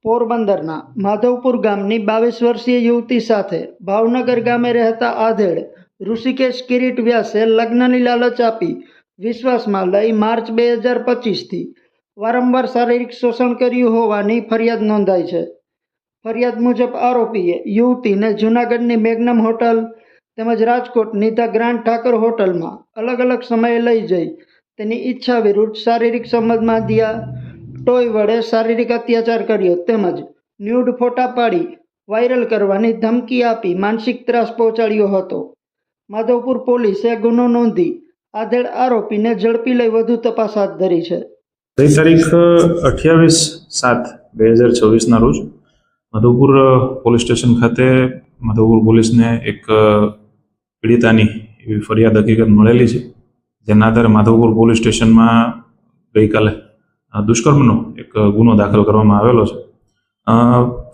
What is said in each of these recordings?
પોરબંદરના માધવપુર ગામની 22 વર્ષીય યુવતી સાથે ભાવનગર ગામે રહેતા આધેડ ઋષિકેશ કિરીટ વ્યાસે લગ્નની લાલચ આપી વિશ્વાસમાં લઈ માર્ચ 2025થી વારંવાર શારીરિક શોષણ કર્યું હોવાની ફરિયાદ નોંધાઈ છે. ફરિયાદ મુજબ આરોપીએ યુવતીને જૂનાગઢની મેગ્નમ હોટલ તેમજ રાજકોટની ધ ગ્રાન્ડ ઠાકર હોટલમાં અલગ અલગ સમયે લઈ જઈ તેની ઈચ્છા વિરુદ્ધ શારીરિક સંબંધ બાંધ્યા, ટોય વડે શારીરિક અત્યાચાર કર્યો તેમજ ન્યૂડ ફોટા પાડી વાયરલ કરવાની ધમકી આપી માનસિક ત્રાસ પહોંચાડ્યો હતો. માધવપુર પોલીસે ગુનો નોંધી આધેડ આરોપીને ઝડપી લઈ વધુ તપાસ હાથ ધરી છે. તારીખ 28/7/2024 રોજ માધવપુર પોલીસ સ્ટેશન ખાતે માધવપુર પોલીસને એક પીડિતાની એવી ફરિયાદ હકીકત મળેલી છે, જેના આધારે માધવપુર પોલીસ સ્ટેશનમાં ગઈકાલે દુષ્કર્મનો એક ગુનો દાખલ કરવામાં આવેલો છે.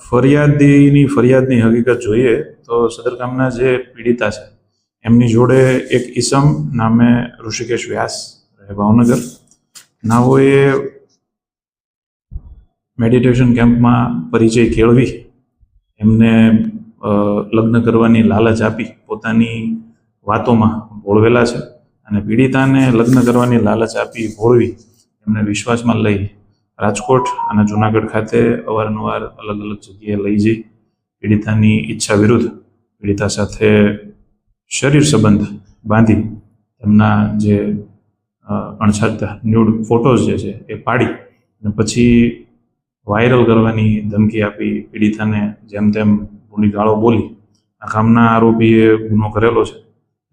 ફરિયાદની હકીકત જોઈએ તો સદર ગામના જે પીડિતા છે એમની જોડે એક ઈસમ નામે ઋષિકેશ વ્યાસ રહે ભાવનગર નાઓએ મેડિટેશન કેમ્પમાં પરિચય કેળવી એમને લગ્ન કરવાની લાલચ આપી પોતાની વાતોમાં ભોળવેલા છે અને પીડિતાને લગ્ન કરવાની લાલચ આપી ભોળવી એમને વિશ્વાસમાં લઈ રાજકોટ અને જૂનાગઢ ખાતે અવારનવાર અલગ અલગ જગ્યાએ લઈ જઈ પીડિતાની ઈચ્છા વિરુદ્ધ પીડિતા સાથે શરીર સંબંધ બાંધી તેમના જે અણછાડતા ન્યૂડ ફોટોઝ જે છે એ પાડી અને પછી વાયરલ કરવાની ધમકી આપી પીડિતાને જેમ તેમ ઊંડી ગાળો બોલી આ કામના આરોપીએ ગુનો કરેલો છે.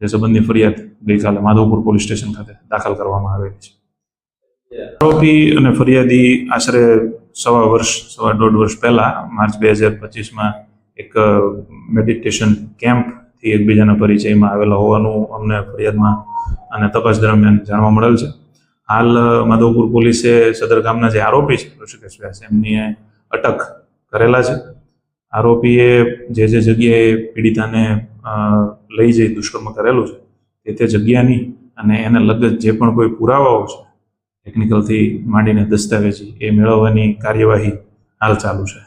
જે સંબંધની ફરિયાદ ગઈકાલે માધવપુર પોલીસ સ્ટેશન ખાતે દાખલ કરવામાં આવેલી છે. આરોપી અને ફરિયાદી આશરે સવા દોઢ વર્ષ પહેલા માર્ચ 2025માં એક મેડિટેશન કેમ્પથી એકબીજાના પરિચયમાં આવેલા હોવાનું અમને ફરિયાદમાં અને તપાસ દરમિયાન જાણવા મળેલ છે. હાલ માધવપુર પોલીસે સદર ગામના જે આરોપી છે ઋષિકેશ વ્યાસ એમની અટક કરેલા છે. આરોપીએ જે જગ્યાએ પીડિતાને લઈ જઈ દુષ્કર્મ કરેલું છે તે જગ્યાની અને એને લગત જે પણ કોઈ પુરાવાઓ છે ટેકનિકલથી માંડીને દસ્તાવેજી એ મેળવવાની કાર્યવાહી હાલ ચાલુ છે.